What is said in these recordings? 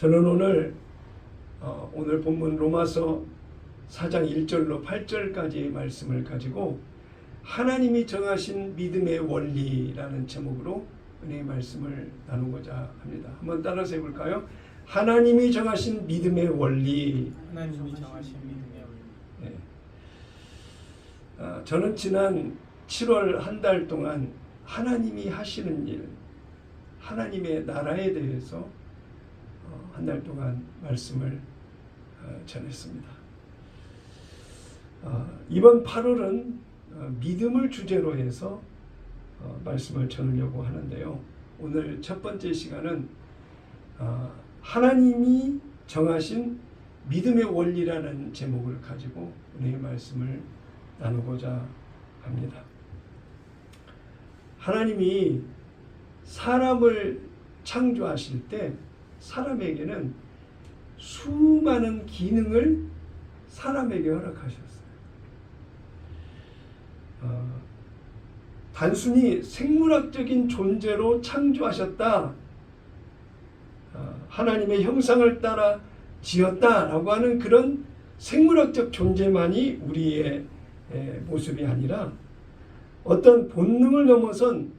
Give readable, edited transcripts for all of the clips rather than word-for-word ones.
저는 오늘 본문 로마서 4장 1절로 8절까지의 말씀을 가지고 하나님이 정하신 믿음의 원리라는 제목으로 은혜의 말씀을 나누고자 합니다. 한번 따라서 해볼까요? 하나님이 정하신 믿음의 원리. 하나님이 정하신 믿음의 원리. 네. 저는 지난 7월 한 달 동안 하나님이 하시는 일, 하나님의 나라에 대해서 한 달 동안 말씀을 전했습니다. 이번 8월은 믿음을 주제로 해서 말씀을 전하려고 하는데요. 오늘 첫 번째 시간은 하나님이 정하신 믿음의 원리라는 제목을 가지고 은혜의 말씀을 나누고자 합니다. 하나님이 사람을 창조하실 때 사람에게는 수많은 기능을 사람에게 허락하셨어요. 단순히 생물학적인 존재로 창조하셨다, 하나님의 형상을 따라 지었다라고 하는 그런 생물학적 존재만이 우리의 모습이 아니라 어떤 본능을 넘어선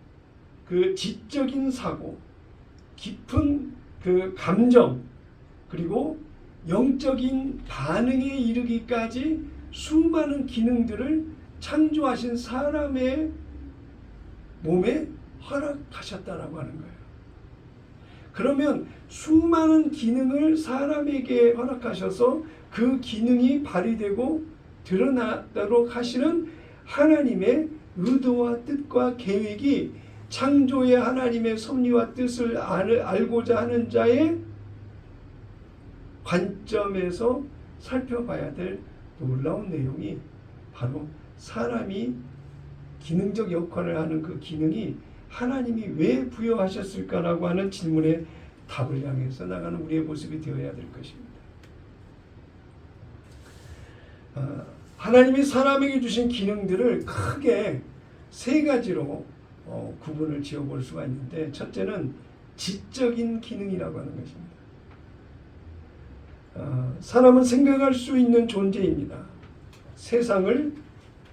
그 지적인 사고, 깊은 그 감정, 그리고 영적인 반응에 이르기까지 수많은 기능들을 창조하신 사람의 몸에 허락하셨다라고 하는 거예요. 그러면 수많은 기능을 사람에게 허락하셔서 그 기능이 발휘되고 드러나도록 하시는 하나님의 의도와 뜻과 계획이 창조의 하나님의 섭리와 뜻을 알고자 하는 자의 관점에서 살펴봐야 될 놀라운 내용이 바로 사람이 기능적 역할을 하는 그 기능이 하나님이 왜 부여하셨을까라고 하는 질문에 답을 향해서 나가는 우리의 모습이 되어야 될 것입니다. 하나님이 사람에게 주신 기능들을 크게 세 가지로 구분을 지어볼 수가 있는데, 첫째는 지적인 기능이라고 하는 것입니다. 사람은 생각할 수 있는 존재입니다. 세상을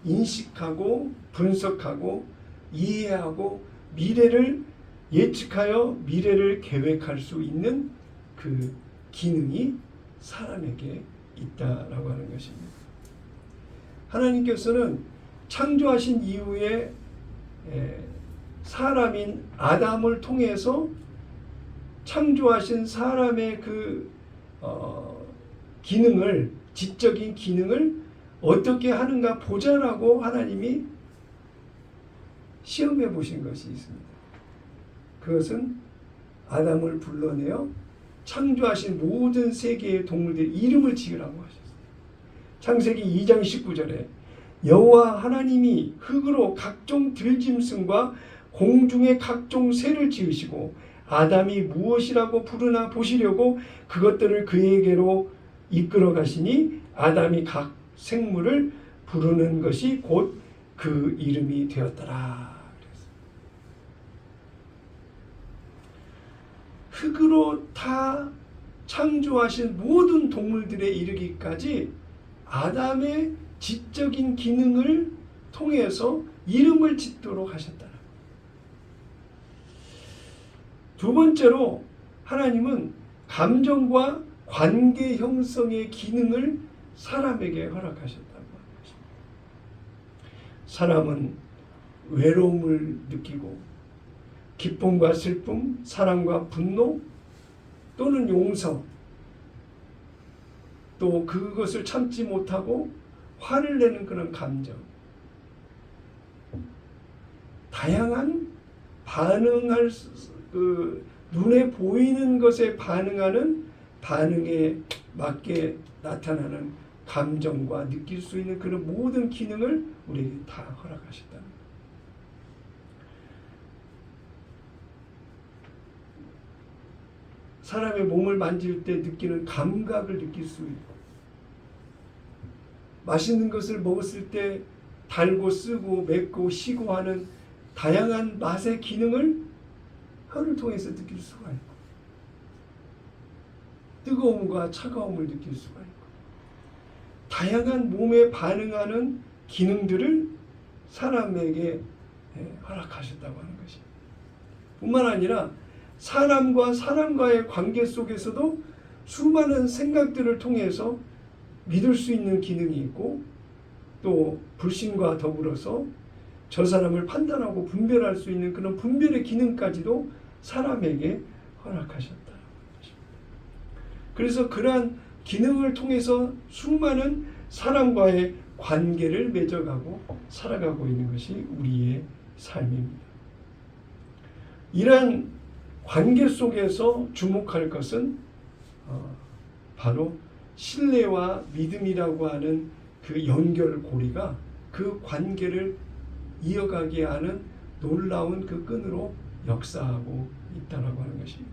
인식하고 분석하고 이해하고 미래를 예측하여 미래를 계획할 수 있는 그 기능이 사람에게 있다라고 하는 것입니다. 하나님께서는 창조하신 이후에 사람인 아담을 통해서 창조하신 사람의 그 기능을, 지적인 기능을 어떻게 하는가 보자라고 하나님이 시험해 보신 것이 있습니다. 그것은 아담을 불러내어 창조하신 모든 세계의 동물들의 이름을 지으라고 하셨어요. 창세기 2장 19절에 여호와 하나님이 흙으로 각종 들짐승과 공중의 각종 새를 지으시고 아담이 무엇이라고 부르나 보시려고 그것들을 그에게로 이끌어 가시니 아담이 각 생물을 부르는 것이 곧 그 이름이 되었더라. 흙으로 다 창조하신 모든 동물들에 이르기까지 아담의 지적인 기능을 통해서 이름을 짓도록 하셨다. 두 번째로 하나님은 감정과 관계 형성의 기능을 사람에게 허락하셨다고 하는 것입니다. 사람은 외로움을 느끼고 기쁨과 슬픔, 사랑과 분노 또는 용서, 또 그것을 참지 못하고 화를 내는 그런 감정, 다양한 반응할 그 눈에 보이는 것에 반응하는 반응에 맞게 나타나는 감정과 느낄 수 있는 그런 모든 기능을 우리에게 다 허락하셨다는 거예요. 사람의 몸을 만질 때 느끼는 감각을 느낄 수 있고, 맛있는 것을 먹었을 때 달고 쓰고 맵고 시고 하는 다양한 맛의 기능을 혀를 통해서 느낄 수가 있고, 뜨거움과 차가움을 느낄 수가 있고 다양한 몸에 반응하는 기능들을 사람에게 허락하셨다고 하는 것입니다. 뿐만 아니라 사람과 사람과의 관계 속에서도 수많은 생각들을 통해서 믿을 수 있는 기능이 있고 또 불신과 더불어서 저 사람을 판단하고 분별할 수 있는 그런 분별의 기능까지도 사람에게 허락하셨다는 것입니다. 그래서 그러한 기능을 통해서 수많은 사람과의 관계를 맺어가고 살아가고 있는 것이 우리의 삶입니다. 이러한 관계 속에서 주목할 것은 바로 신뢰와 믿음이라고 하는 그 연결고리가 그 관계를 이어가게 하는 놀라운 그 끈으로 역사하고 있다라고 하는 것입니다.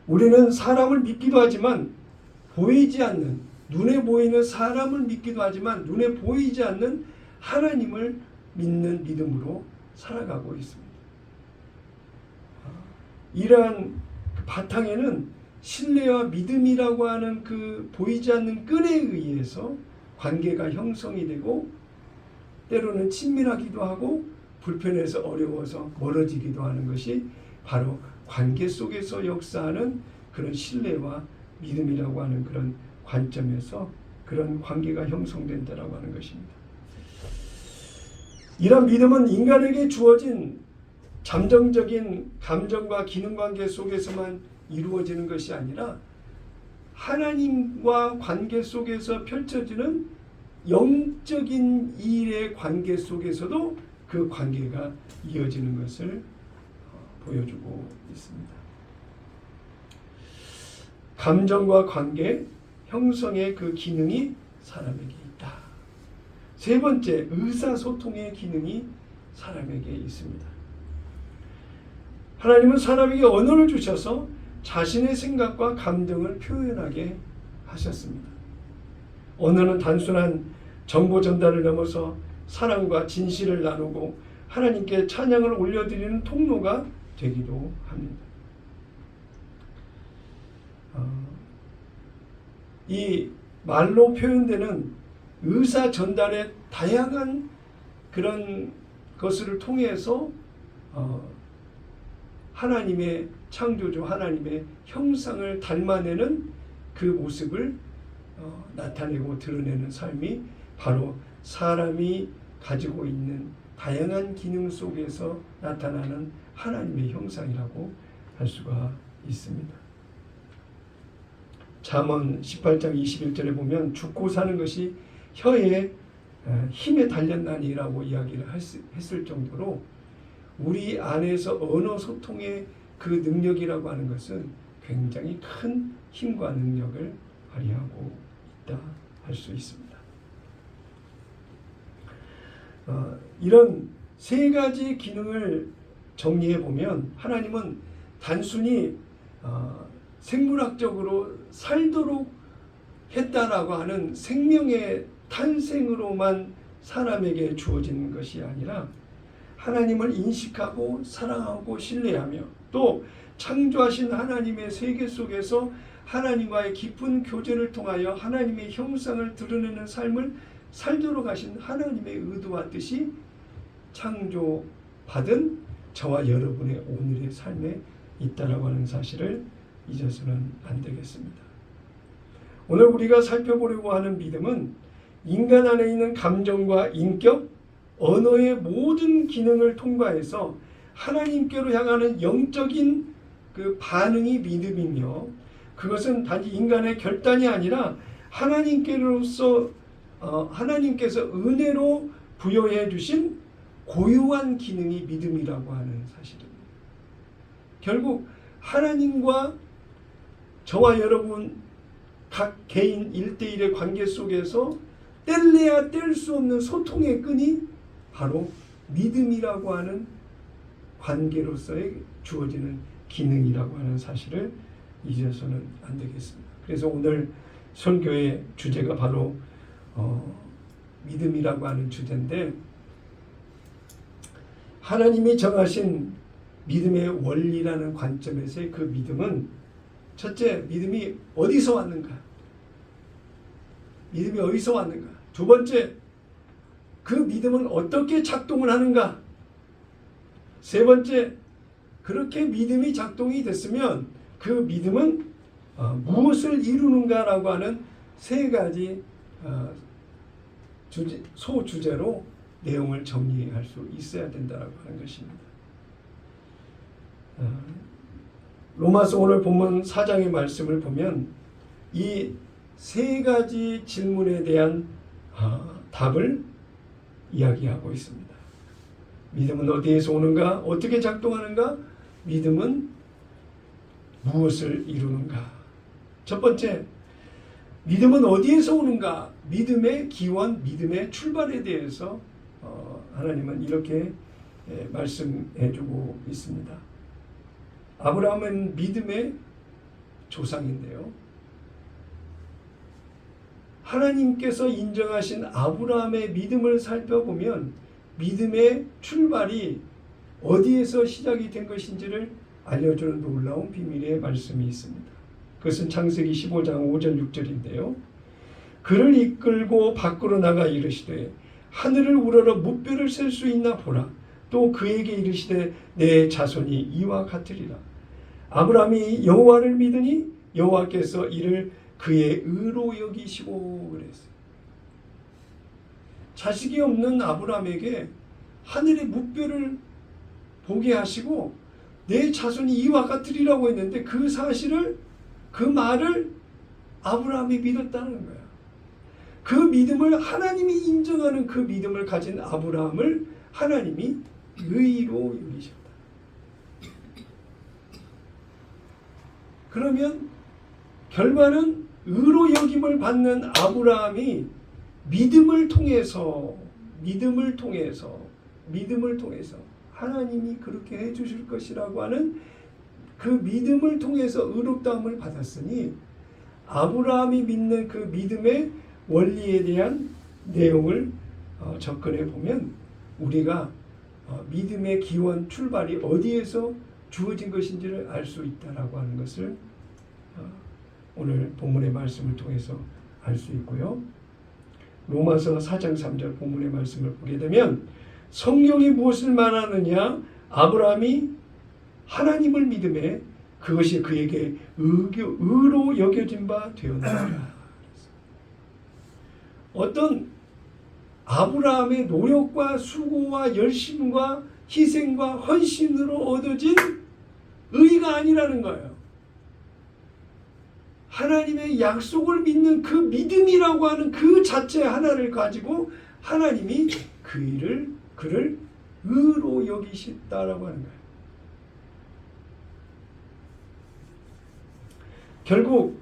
우리는 사람을 믿기도 하지만 보이지 않는 눈에 보이는 사람을 믿기도 하지만 눈에 보이지 않는 하나님을 믿는 믿음으로 살아가고 있습니다. 이러한 바탕에는 신뢰와 믿음이라고 하는 그 보이지 않는 끈에 의해서 관계가 형성이 되고 때로는 친밀하기도 하고 불편해서 어려워서 멀어지기도 하는 것이 바로 관계 속에서 역사하는 그런 신뢰와 믿음이라고 하는 그런 관점에서 그런 관계가 형성된다라고 하는 것입니다. 이런 믿음은 인간에게 주어진 잠정적인 감정과 기능관계 속에서만 이루어지는 것이 아니라 하나님과 관계 속에서 펼쳐지는 영적인 일의 관계 속에서도 그 관계가 이어지는 것을 보여주고 있습니다. 감정과 관계 형성의 그 기능이 사람에게 있다. 세 번째, 의사소통의 기능이 사람에게 있습니다. 하나님은 사람에게 언어를 주셔서 자신의 생각과 감정을 표현하게 하셨습니다. 언어는 단순한 정보 전달을 넘어서 사랑과 진실을 나누고 하나님께 찬양을 올려드리는 통로가 되기도 합니다. 이 말로 표현되는 의사 전달의 다양한 그런 것을 통해서 하나님의 창조주 하나님의 형상을 닮아내는 그 모습을 나타내고 드러내는 삶이 바로 사람이 가지고 있는 다양한 기능 속에서 나타나는 하나님의 형상이라고 할 수가 있습니다. 잠언 18장 21절에 보면 죽고 사는 것이 혀의 힘에 달렸나니라고 이야기를 했을 정도로 우리 안에서 언어 소통의 그 능력이라고 하는 것은 굉장히 큰 힘과 능력을 발휘하고 있다 할 수 있습니다. 이런 세 가지 기능을 정리해 보면 하나님은 단순히 생물학적으로 살도록 했다라고 하는 생명의 탄생으로만 사람에게 주어진 것이 아니라 하나님을 인식하고 사랑하고 신뢰하며 또 창조하신 하나님의 세계 속에서 하나님과의 깊은 교제를 통하여 하나님의 형상을 드러내는 삶을 살도록 하신 하나님의 의도와 뜻이 창조받은 저와 여러분의 오늘의 삶에 있다라고 하는 사실을 잊어서는 안 되겠습니다. 오늘 우리가 살펴보려고 하는 믿음은 인간 안에 있는 감정과 인격, 언어의 모든 기능을 통과해서 하나님께로 향하는 영적인 그 반응이 믿음이며 그것은 단지 인간의 결단이 아니라 하나님께서 은혜로 부여해 주신 고유한 기능이 믿음이라고 하는 사실입니다. 결국 하나님과 저와 여러분 각 개인 1대1의 관계 속에서 뗄래야 뗄 수 없는 소통의 끈이 바로 믿음이라고 하는 관계로서의 주어지는 기능이라고 하는 사실을 잊어서는 안 되겠습니다. 그래서 오늘 설교의 주제가 바로 믿음이라고 하는 주제인데 하나님이 정하신 믿음의 원리라는 관점에서의 그 믿음은 첫째, 믿음이 어디서 왔는가? 믿음이 어디서 왔는가? 두 번째, 그 믿음은 어떻게 작동을 하는가? 세 번째, 그렇게 믿음이 작동이 됐으면 그 믿음은 무엇을 이루는가라고 하는 세 가지 소주제로 내용을 정리할 수 있어야 된다라고 하는 것입니다. 로마서 오늘 본문 4장의 말씀을 보면 이 세 가지 질문에 대한 답을 이야기하고 있습니다. 믿음은 어디에서 오는가? 어떻게 작동하는가? 믿음은 무엇을 이루는가? 첫 번째, 믿음은 어디에서 오는가? 믿음의 기원, 믿음의 출발에 대해서 하나님은 이렇게 말씀해주고 있습니다. 아브라함은 믿음의 조상인데요. 하나님께서 인정하신 아브라함의 믿음을 살펴보면 믿음의 출발이 어디에서 시작이 된 것인지를 알려주는 놀라운 비밀의 말씀이 있습니다. 그것은 창세기 15장 5절 6절인데요. 그를 이끌고 밖으로 나가 이르시되 하늘을 우러러 무뼈를 셀 수 있나 보라. 또 그에게 이르시되 내 자손이 이와 같으리라. 아브라함이 여호와를 믿으니 여호와께서 이를 그의 의로 여기시고 그랬어요. 자식이 없는 아브라함에게 하늘의 무뼈를 보게 하시고 내 자손이 이와 같으리라고 했는데 그 사실을, 그 말을 아브라함이 믿었다는 거야. 그 믿음을, 하나님이 인정하는 그 믿음을 가진 아브라함을 하나님이 의로 여기셨다. 그러면 결과는 의로 여김을 받는 아브라함이 믿음을 통해서 하나님이 그렇게 해주실 것이라고 하는 그 믿음을 통해서 의롭다함을 받았으니 아브라함이 믿는 그 믿음의 원리에 대한 내용을 접근해 보면 우리가 믿음의 기원 출발이 어디에서 주어진 것인지를 알 수 있다라고 하는 것을 오늘 본문의 말씀을 통해서 알 수 있고요. 로마서 4장 3절 본문의 말씀을 보게 되면 성경이 무엇을 말하느냐? 아브라함이 하나님을 믿음에 그것이 그에게 의로 여겨진 바 되었느니라. 어떤 아브라함의 노력과 수고와 열심과 희생과 헌신으로 얻어진 의가 아니라는 거예요. 하나님의 약속을 믿는 그 믿음이라고 하는 그 자체 하나를 가지고 하나님이 그를 의로 여기셨다라고 하는 거예요. 결국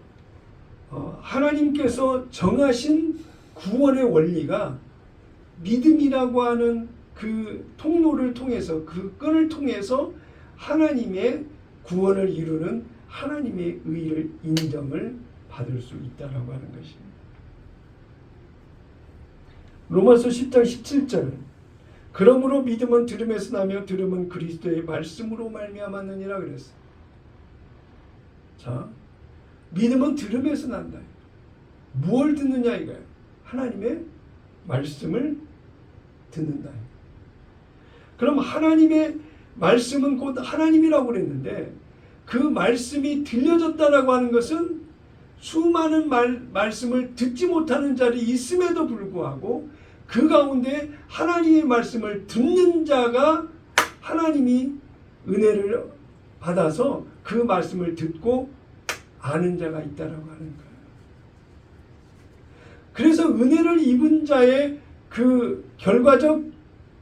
하나님께서 정하신 구원의 원리가 믿음이라고 하는 그 통로를 통해서, 그 끈을 통해서 하나님의 구원을 이루는 하나님의 의를 인정을 받을 수 있다라고 하는 것입니다. 로마서 10장 17절 그러므로 믿음은 들음에서 나며 들음은 그리스도의 말씀으로 말미암았느니라 그랬어요. 자, 믿음은 들음에서 난다. 무엇을 듣느냐 이거예요. 하나님의 말씀을 듣는다. 그럼 하나님의 말씀은 곧 하나님이라고 그랬는데 그 말씀이 들려졌다라고 하는 것은 수많은 말씀을 듣지 못하는 자리 있음에도 불구하고 그 가운데 하나님의 말씀을 듣는 자가 하나님이 은혜를 받아서 그 말씀을 듣고 아는 자가 있다라고 하는 거예요. 그래서 은혜를 입은 자의 그 결과적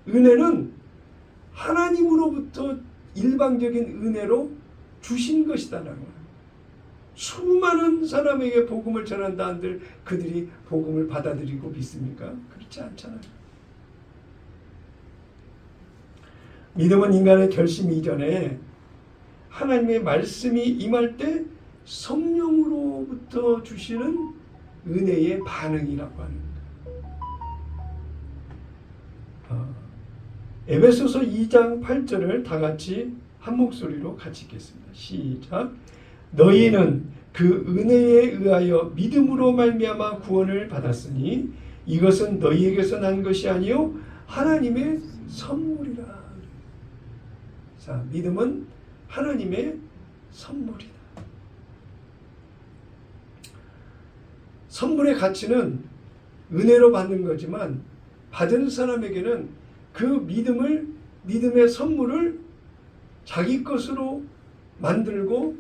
은혜는 하나님으로부터 일방적인 은혜로 주신 것이다라고 합니다. 수많은 사람에게 복음을 전한다 한들 그들이 복음을 받아들이고 믿습니까? 그렇지 않잖아요. 믿음은 인간의 결심 이전에 하나님의 말씀이 임할 때 성령으로부터 주시는 은혜의 반응이라고 하는 거예요. 에베소서 2장 8절을 다 같이 한 목소리로 같이 읽겠습니다. 시작. 너희는 그 은혜에 의하여 믿음으로 말미암아 구원을 받았으니 이것은 너희에게서 난 것이 아니요 하나님의 선물이라. 자, 믿음은 하나님의 선물이다. 선물의 가치는 은혜로 받는 거지만 받은 사람에게는 그 믿음의 선물을 자기 것으로 만들고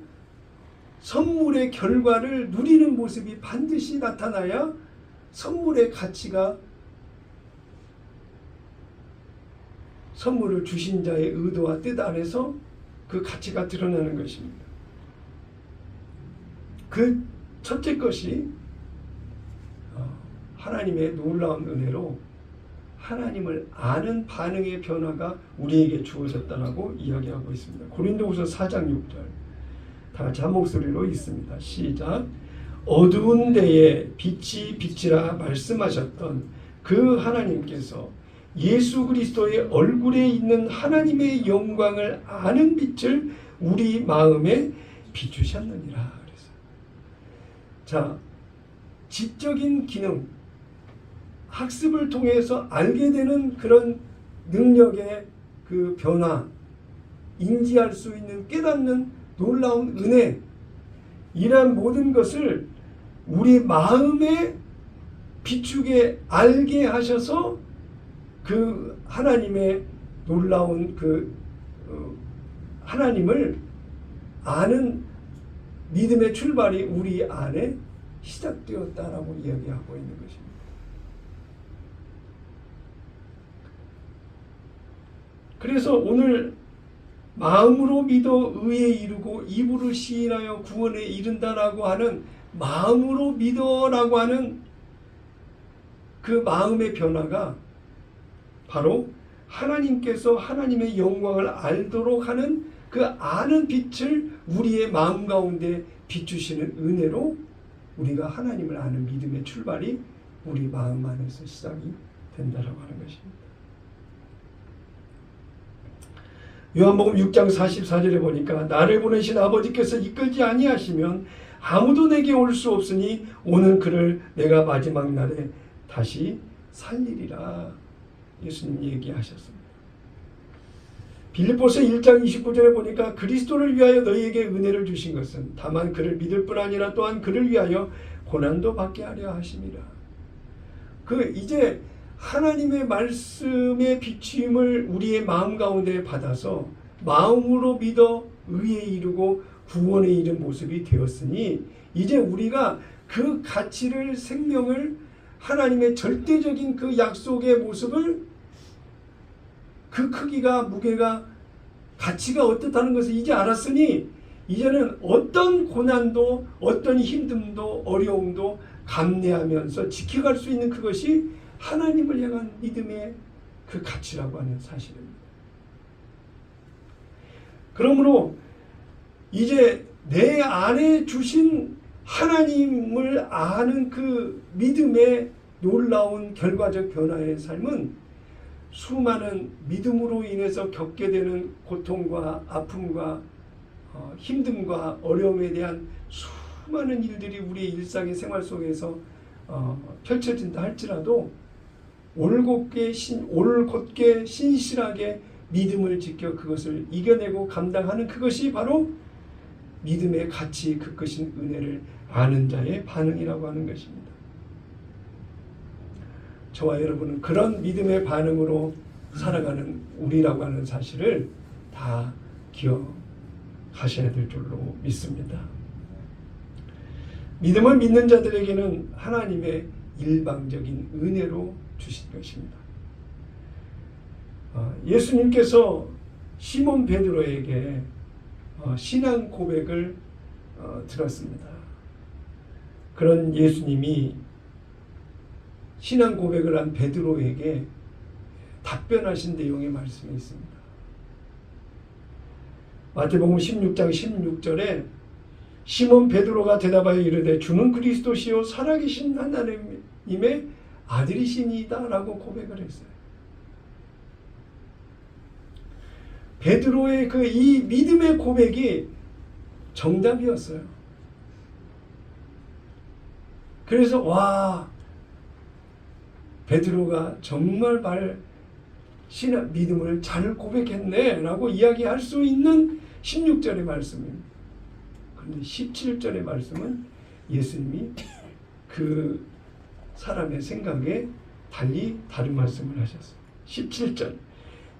선물의 결과를 누리는 모습이 반드시 나타나야 선물의 가치가 선물을 주신 자의 의도와 뜻 안에서 그 가치가 드러나는 것입니다. 그 첫째 것이 하나님의 놀라운 은혜로 하나님을 아는 반응의 변화가 우리에게 주어졌다라고 이야기하고 있습니다. 고린도후서 4장 6절 다 같이 한 목소리로 읽습니다. 시작. 어두운 데에 빛이 빛이라 말씀하셨던 그 하나님께서 예수 그리스도의 얼굴에 있는 하나님의 영광을 아는 빛을 우리 마음에 비추셨느니라. 그래서 자, 지적인 기능, 학습을 통해서 알게 되는 그런 능력의 그 변화, 인지할 수 있는 깨닫는 놀라운 은혜, 이러한 모든 것을 우리 마음에 비추게 알게 하셔서 그 하나님의 놀라운 그 하나님을 아는 믿음의 출발이 우리 안에 시작되었다라고 이야기하고 있는 것입니다. 그래서 오늘 마음으로 믿어 의에 이르고 입으로 시인하여 구원에 이른다라고 하는 마음으로 믿어라고 하는 그 마음의 변화가 바로 하나님께서 하나님의 영광을 알도록 하는 그 아는 빛을 우리의 마음 가운데 비추시는 은혜로 우리가 하나님을 아는 믿음의 출발이 우리 마음 안에서 시작이 된다라고 하는 것입니다. 요한복음 6장 44절에 보니까 나를 보내신 아버지께서 이끌지 아니하시면 아무도 내게 올 수 없으니 오는 그를 내가 마지막 날에 다시 살리리라. 예수님 얘기하셨습니다. 빌립보서 1장 29절에 보니까 그리스도를 위하여 너희에게 은혜를 주신 것은 다만 그를 믿을 뿐 아니라 또한 그를 위하여 고난도 받게 하려 하심이라. 이제 하나님의 말씀의 비추임을 우리의 마음 가운데 받아서 마음으로 믿어 의에 이르고 구원에 이른 모습이 되었으니 이제 우리가 그 가치를 생명을 하나님의 절대적인 그 약속의 모습을 그 크기가 무게가 가치가 어떻다는 것을 이제 알았으니 이제는 어떤 고난도 어떤 힘듦도 어려움도 감내하면서 지켜갈 수 있는 그것이 하나님을 향한 믿음의 그 가치라고 하는 사실입니다. 그러므로 이제 내 안에 주신 하나님을 아는 그 믿음의 놀라운 결과적 변화의 삶은 수많은 믿음으로 인해서 겪게 되는 고통과 아픔과 힘듦과 어려움에 대한 수많은 일들이 우리의 일상의 생활 속에서 펼쳐진다 할지라도 올곧게 신실하게 믿음을 지켜 그것을 이겨내고 감당하는 그것이 바로 믿음의 가치 그 것인 은혜를 아는 자의 반응이라고 하는 것입니다. 저와 여러분은 그런 믿음의 반응으로 살아가는 우리라고 하는 사실을 다 기억하셔야 될 줄로 믿습니다. 믿음을 믿는 자들에게는 하나님의 일방적인 은혜로 주신 것입니다. 예수님께서 시몬 베드로에게 신앙 고백을 들었습니다. 그런 예수님이 신앙 고백을 한 베드로에게 답변하신 내용의 말씀이 있습니다. 마태복음 16장 16절에 시몬 베드로가 대답하여 이르되 주는 그리스도시요 살아계신 하나님의 아들이시니이다 라고 고백을 했어요. 베드로의 이 믿음의 고백이 정답이었어요. 그래서 와, 베드로가 정말 신앙 믿음을 잘 고백했네 라고 이야기할 수 있는 16절의 말씀입니다. 그런데 17절의 말씀은 예수님이 그 사람의 생각에 달리 다른 말씀을 하셨어요. 17절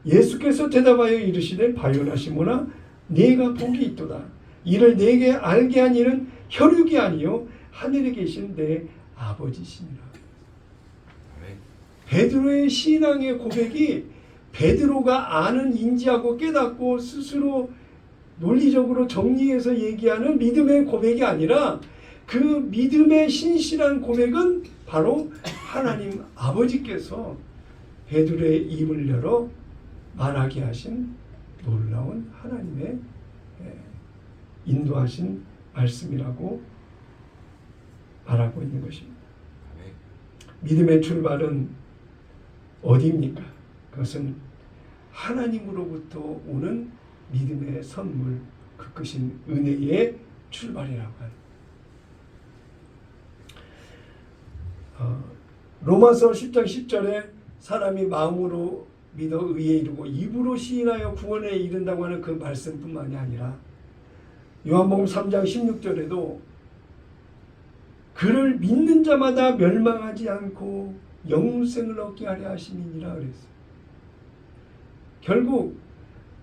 예수께서 대답하여 이르시되 바요나 시몬아 네가 복이 있도다. 이를 네게 알게 한 이는 혈육이 아니요 하늘에 계신 내 아버지시니라. 베드로의 신앙의 고백이 베드로가 아는, 인지하고 깨닫고 스스로 논리적으로 정리해서 얘기하는 믿음의 고백이 아니라 그 믿음의 신실한 고백은 바로 하나님 아버지께서 베드로의 입을 열어 말하게 하신 놀라운 하나님의 인도하신 말씀이라고 말하고 있는 것입니다. 믿음의 출발은 어디입니까? 그것은 하나님으로부터 오는 믿음의 선물, 그 크신 은혜의 출발이라고 합니다. 로마서 10장 10절에 사람이 마음으로 믿어 의에 이르고 입으로 시인하여 구원에 이른다고 하는 그 말씀뿐만이 아니라 요한복음 3장 16절에도 그를 믿는 자마다 멸망하지 않고 영생을 얻게 하려 하심이니라 그랬어요. 결국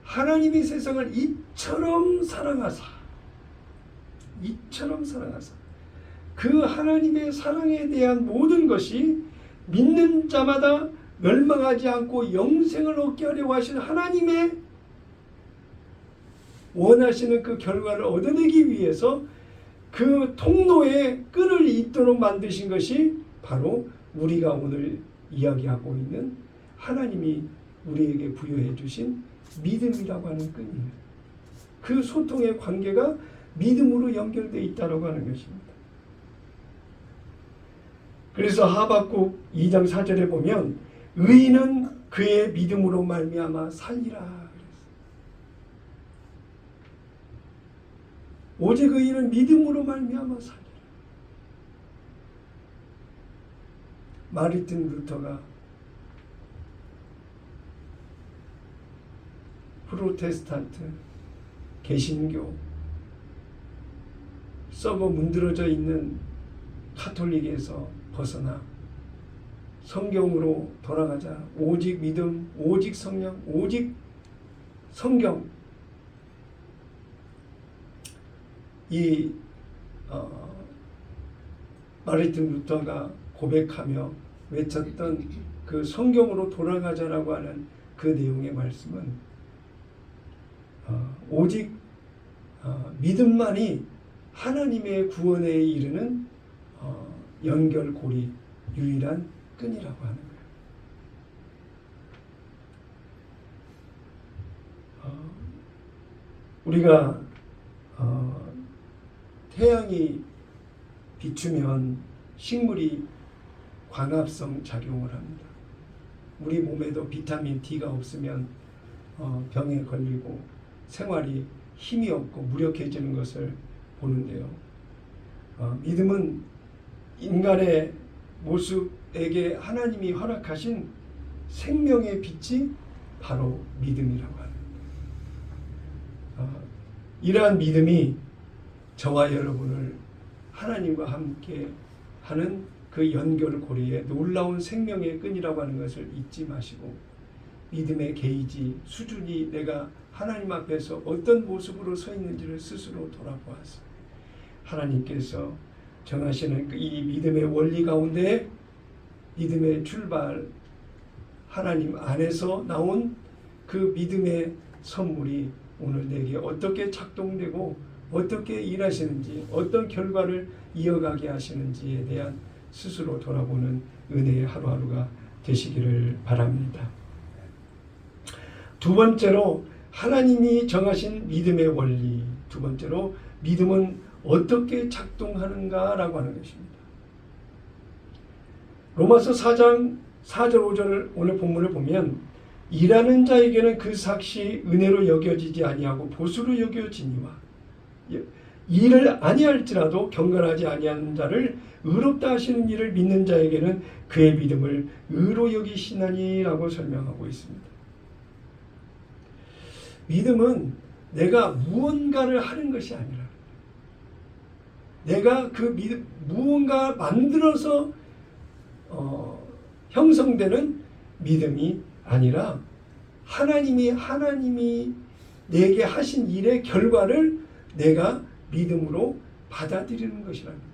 하나님이 세상을 이처럼 사랑하사 그 하나님의 사랑에 대한 모든 것이 믿는 자마다 멸망하지 않고 영생을 얻게 하려고 하시는 하나님의 원하시는 그 결과를 얻어내기 위해서 그 통로에 끈을 잇도록 만드신 것이 바로 우리가 오늘 이야기하고 있는 하나님이 우리에게 부여해 주신 믿음이라고 하는 끈이에요. 그 소통의 관계가 믿음으로 연결되어 있다고 하는 것입니다. 그래서 하박국 2장 4절에 보면 의인은 그의 믿음으로 말미암아 살리라 그랬어요. 오직 의인은 믿음으로 말미암아 살리라. 마르틴 루터가 프로테스탄트, 개신교, 썩어 문드러져 있는 카톨릭에서 벗어나 성경으로 돌아가자. 오직 믿음, 오직 성령, 오직 성경. 이 마르틴 루터가 고백하며 외쳤던 그 성경으로 돌아가자라고 하는 그 내용의 말씀은 오직 믿음만이 하나님의 구원에 이르는 연결고리, 유일한 끈이라고 하는 거예요. 우리가 태양이 비추면 식물이 광합성 작용을 합니다. 우리 몸에도 비타민 D가 없으면 병에 걸리고 생활이 힘이 없고 무력해지는 것을 보는데요. 믿음은 인간의 모습에게 하나님이 허락하신 생명의 빛이 바로 믿음이라고 하는 거예요. 이러한 믿음이 저와 여러분을 하나님과 함께 하는 그 연결고리에 놀라운 생명의 끈이라고 하는 것을 잊지 마시고 믿음의 게이지, 수준이 내가 하나님 앞에서 어떤 모습으로 서 있는지를 스스로 돌아보았어요. 하나님께서 정하시는 이 믿음의 원리 가운데 믿음의 출발, 하나님 안에서 나온 그 믿음의 선물이 오늘 내게 어떻게 작동되고 어떻게 일하시는지, 어떤 결과를 이어가게 하시는지에 대한 스스로 돌아보는 은혜의 하루하루가 되시기를 바랍니다. 두 번째로 하나님이 정하신 믿음의 원리, 두 번째로 믿음은 어떻게 작동하는가라고 하는 것입니다. 로마서 4장 4절 5절 오늘 본문을 보면 일하는 자에게는 그 삭시 은혜로 여겨지지 아니하고 보수로 여겨지니와 일을 아니할지라도 경건하지 아니하는 자를 의롭다 하시는 일을 믿는 자에게는 그의 믿음을 의로 여기시나니라고 설명하고 있습니다. 믿음은 내가 무언가를 하는 것이 아니라 내가 그 무언가 만들어서 형성되는 믿음이 아니라 하나님이 내게 하신 일의 결과를 내가 믿음으로 받아들이는 것이랍니다.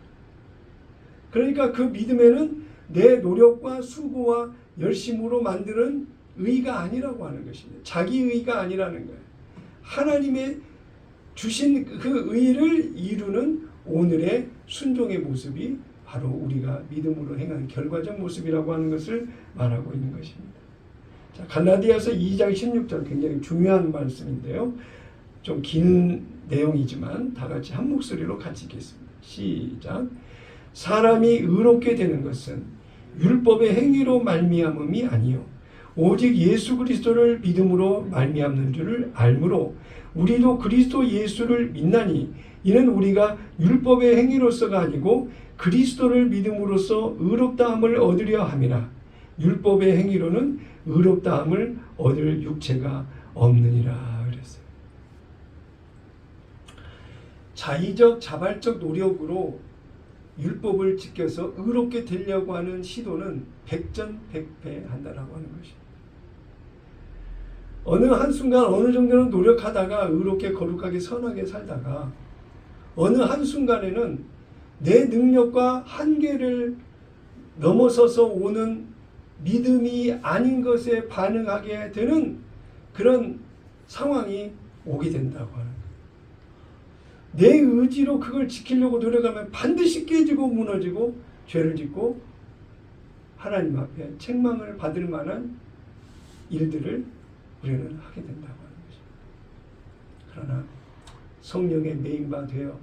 그러니까 그 믿음에는 내 노력과 수고와 열심으로 만드는 의가 아니라고 하는 것입니다. 자기 의가 아니라는 거예요. 하나님의 주신 그 의를 이루는 오늘의 순종의 모습이 바로 우리가 믿음으로 행한 결과적 모습이라고 하는 것을 말하고 있는 것입니다. 자, 갈라디아서 2장 16절 굉장히 중요한 말씀인데요. 좀 긴 내용이지만 다 같이 한 목소리로 같이 읽겠습니다. 시작. 사람이 의롭게 되는 것은 율법의 행위로 말미암음이 아니요 오직 예수 그리스도를 믿음으로 말미암는 줄을 알므로 우리도 그리스도 예수를 믿나니 이는 우리가 율법의 행위로서가 아니고 그리스도를 믿음으로써 의롭다함을 얻으려 함이라. 율법의 행위로는 의롭다함을 얻을 육체가 없느니라 그랬어요. 자의적 자발적 노력으로 율법을 지켜서 의롭게 되려고 하는 시도는 백전백패한다라고 하는 것입니다. 어느 한순간 어느 정도는 노력하다가 의롭게 거룩하게 선하게 살다가 어느 한순간에는 내 능력과 한계를 넘어서서 오는 믿음이 아닌 것에 반응하게 되는 그런 상황이 오게 된다고 하는 거예요. 내 의지로 그걸 지키려고 노력하면 반드시 깨지고 무너지고 죄를 짓고 하나님 앞에 책망을 받을 만한 일들을 우리는 하게 된다고 하는 것입니다. 그러나 성령의 메인바 되어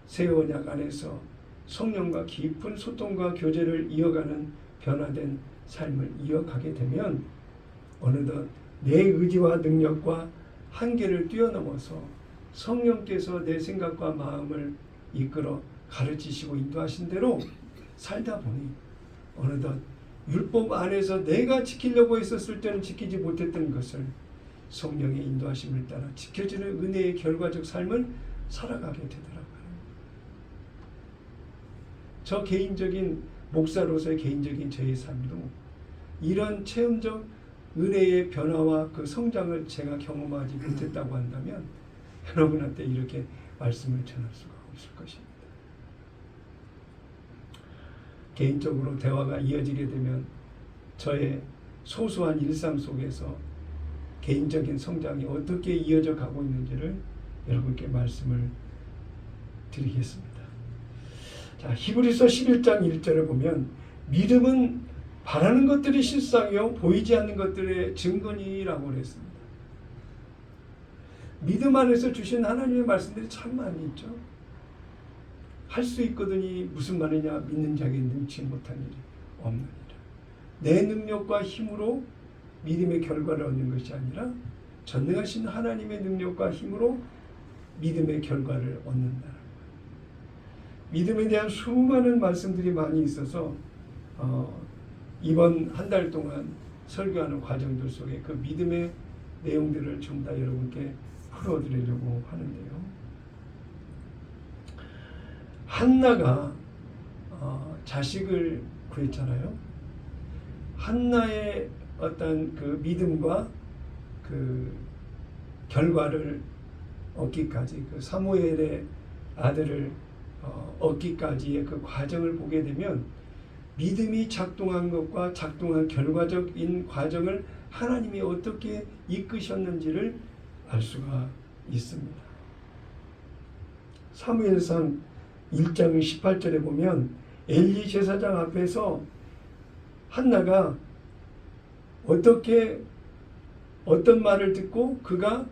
새 언약 안에서 성령과 깊은 소통과 교제를 이어가는 변화된 삶을 이어가게 되면 어느덧 내 의지와 능력과 한계를 뛰어넘어서 성령께서 내 생각과 마음을 이끌어 가르치시고 인도하신 대로 살다 보니 어느덧 율법 안에서 내가 지키려고 했었을 때는 지키지 못했던 것을 성령의 인도하심을 따라 지켜지는 은혜의 결과적 삶을 살아가게 되더라고요. 저 개인적인 목사로서의 개인적인 저의 삶도 이런 체험적 은혜의 변화와 그 성장을 제가 경험하지 못했다고 한다면 여러분한테 이렇게 말씀을 전할 수가 없을 것입니다. 개인적으로 대화가 이어지게 되면 저의 소소한 일상 속에서 개인적인 성장이 어떻게 이어져 가고 있는지를 여러분께 말씀을 드리겠습니다. 자, 히브리서 11장 1절에 보면 믿음은 바라는 것들이 실상이요 보이지 않는 것들의 증거니라고 그랬습니다. 믿음 안에서 주신 하나님의 말씀들이 참 많이 있죠. 할 수 있거든이 무슨 말이냐, 믿는 자에게 능치 못한 일이 없느니라. 내 능력과 힘으로 믿음의 결과를 얻는 것이 아니라 전능하신 하나님의 능력과 힘으로 믿음의 결과를 얻는다. 믿음에 대한 수많은 말씀들이 많이 있어서 이번 한 달 동안 설교하는 과정들 속에 그 믿음의 내용들을 좀 다 여러분께 풀어드리려고 하는데요. 한나가 자식을 구했잖아요. 한나의 어떤 그 믿음과 그 결과를 얻기까지, 그 사무엘의 아들을 얻기까지의 그 과정을 보게 되면 믿음이 작동한 것과 작동한 결과적인 과정을 하나님이 어떻게 이끄셨는지를 알 수가 있습니다. 사무엘상 1장 18절에 보면 엘리 제사장 앞에서 한나가 어떤 말을 듣고 그가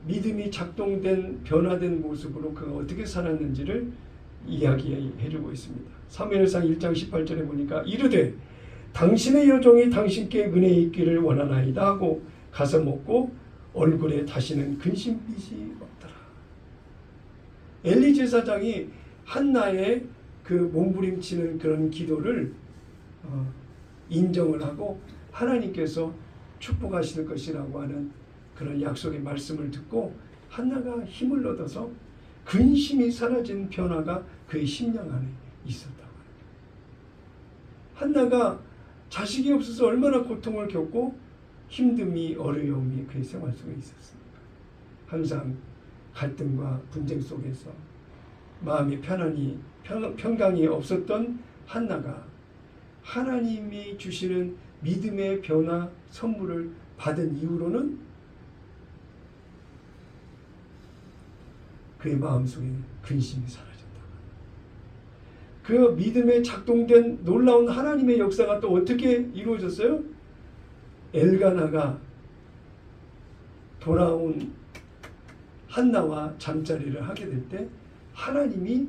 믿음이 작동된 변화된 모습으로 그가 어떻게 살았는지를 이야기해주고 있습니다. 사무엘상 1장 18절에 보니까 이르되 당신의 여종이 당신께 은혜 있기를 원하나이다 하고 가서 먹고 얼굴에 다시는 근심빛이 없더라. 엘리 제사장이 한나의 그 몸부림치는 그런 기도를 인정을 하고 하나님께서 축복하실 것이라고 하는 그런 약속의 말씀을 듣고 한나가 힘을 얻어서 근심이 사라진 변화가 그의 심령 안에 있었다고 합니다. 한나가 자식이 없어서 얼마나 고통을 겪고 힘듦이 어려움이 그의 생활 속에 있었습니까? 항상 갈등과 분쟁 속에서 마음이 평강이 없었던 한나가 하나님이 주시는 믿음의 변화 선물을 받은 이후로는 그의 마음속에 근심이 사라졌다. 그 믿음에 작동된 놀라운 하나님의 역사가 또 어떻게 이루어졌어요? 엘가나가 돌아온 한나와 잠자리를 하게 될 때 하나님이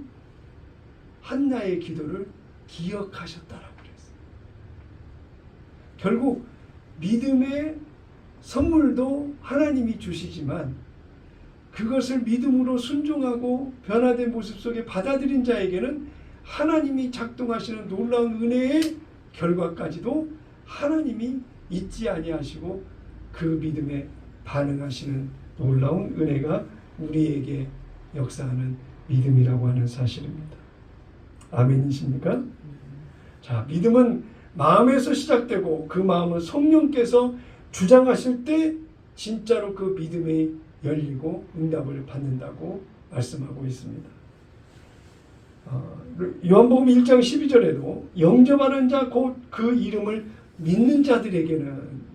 한나의 기도를 기억하셨다라고 그랬어요. 결국 믿음의 선물도 하나님이 주시지만 그것을 믿음으로 순종하고 변화된 모습 속에 받아들인 자에게는 하나님이 작동하시는 놀라운 은혜의 결과까지도 하나님이 잊지 아니하시고 그 믿음에 반응하시는 놀라운 은혜가 우리에게 역사하는 믿음이라고 하는 사실입니다. 아멘이십니까? 자, 믿음은 마음에서 시작되고 그 마음은 성령께서 주장하실 때 진짜로 그 믿음이 열리고 응답을 받는다고 말씀하고 있습니다. 요한복음 1장 12절에도 영접하는 자 곧 그 이름을 믿는 자들에게는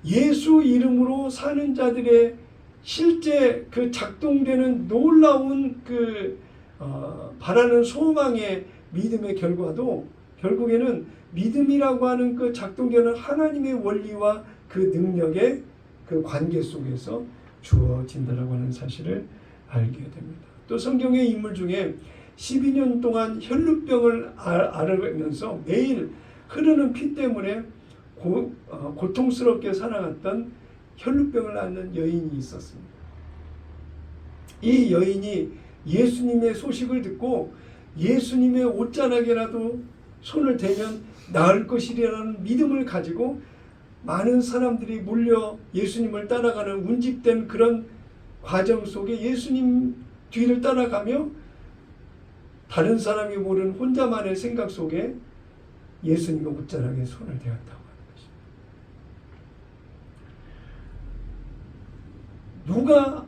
예수 이름으로 사는 자들의 실제 그 작동되는 놀라운 바라는 소망의 믿음의 결과도 결국에는 믿음이라고 하는 그 작동되는 하나님의 원리와 그 능력의 그 관계 속에서 주어진다라고 하는 사실을 알게 됩니다. 또 성경의 인물 중에 12년 동안 혈루병을 앓으면서 매일 흐르는 피 때문에 고통스럽게 살아갔던 혈루병을 앓는 여인이 있었습니다. 이 여인이 예수님의 소식을 듣고 예수님의 옷자락에라도 손을 대면 나을 것이라는 믿음을 가지고 많은 사람들이 몰려 예수님을 따라가는 운집된 그런 과정 속에 예수님 뒤를 따라가며 다른 사람이 모르는 혼자만의 생각 속에 예수님의 옷자락에 손을 대었다고 하는 것입니다. 누가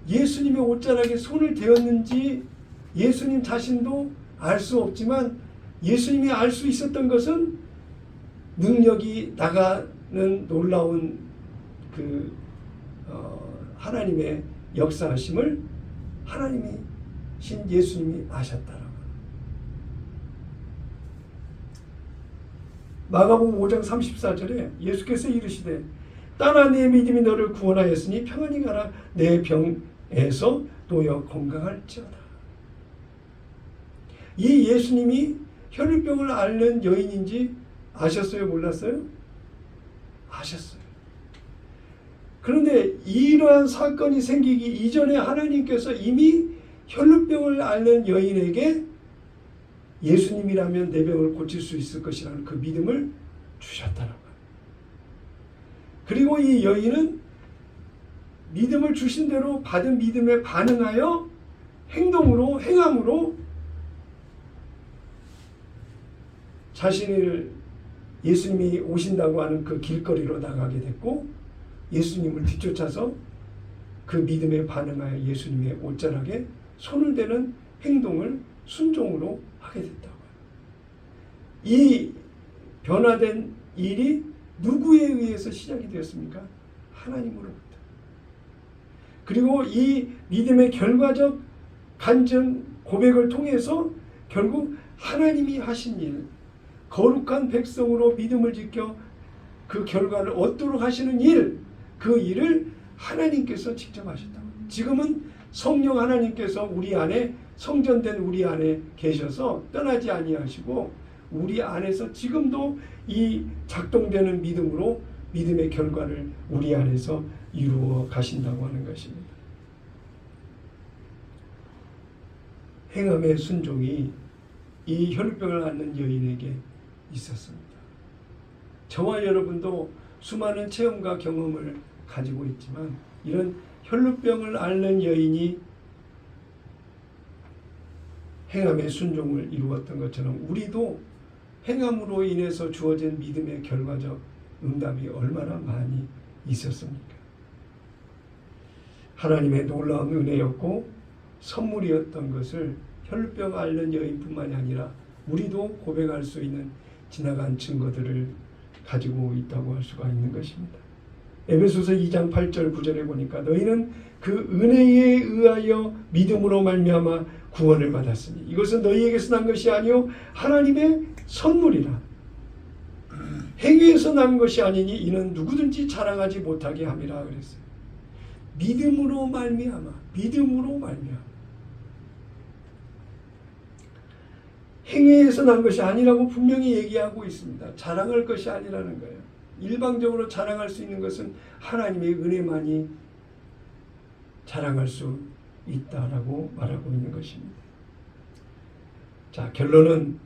예수님의 옷자락에 손을 대었는지 예수님 자신도 알 수 없지만 예수님이 알 수 있었던 것은 능력이 나가는 놀라운 하나님의 역사하심을 하나님이 신 예수님이 아셨다라고. 마가복음 5장 34절에 예수께서 이르시되 따라 내 믿음이 너를 구원하였으니 평안히 가라 내 병에서 놓여 건강할지어다. 이 예수님이 혈루병을 앓는 여인인지 아셨어요? 몰랐어요? 아셨어요. 그런데 이러한 사건이 생기기 이전에 하나님께서 이미 혈루병을 앓는 여인에게 예수님이라면 내 병을 고칠 수 있을 것이라는 그 믿음을 주셨다라고 합니다. 그리고 이 여인은 믿음을 주신 대로 받은 믿음에 반응하여 행함으로 자신을 예수님이 오신다고 하는 그 길거리로 나가게 됐고 예수님을 뒤쫓아서 그 믿음에 반응하여 예수님의 옷자락에 손을 대는 행동을 순종으로 하게 됐다고. 이 변화된 일이 누구에 의해서 시작이 되었습니까? 하나님으로부터. 그리고 이 믿음의 결과적 간증 고백을 통해서 결국 하나님이 하신 일, 거룩한 백성으로 믿음을 지켜 그 결과를 얻도록 하시는 일, 그 일을 하나님께서 직접 하셨다고. 지금은 성령 하나님께서 우리 안에 성전된 우리 안에 계셔서 떠나지 아니하시고 우리 안에서 지금도 이 작동되는 믿음으로 믿음의 결과를 우리 안에서 이루어 가신다고 하는 것입니다. 행함의 순종이 이 혈루병을 앓는 여인에게 있었습니다. 저와 여러분도 수많은 체험과 경험을 가지고 있지만 이런 혈루병을 앓는 여인이 행함의 순종을 이루었던 것처럼 우리도 행함으로 인해서 주어진 믿음의 결과적 응답이 얼마나 많이 있었습니까? 하나님의 놀라운 은혜였고 선물이었던 것을 혈루병 앓는 여인뿐만이 아니라 우리도 고백할 수 있는 지나간 증거들을 가지고 있다고 할 수가 있는 것입니다. 에베소서 2장 8절 9절에 보니까 너희는 그 은혜에 의하여 믿음으로 말미암아 구원을 받았으니 이것은 너희에게서 난 것이 아니요 하나님의 선물이라. 행위에서 난 것이 아니니 이는 누구든지 자랑하지 못하게 함이라 그랬어요. 믿음으로 말미암아, 믿음으로 말미암아. 행위에서 난 것이 아니라고 분명히 얘기하고 있습니다. 자랑할 것이 아니라는 거예요. 일방적으로 자랑할 수 있는 것은 하나님의 은혜만이 자랑할 수 있다라고 말하고 있는 것입니다. 자, 결론은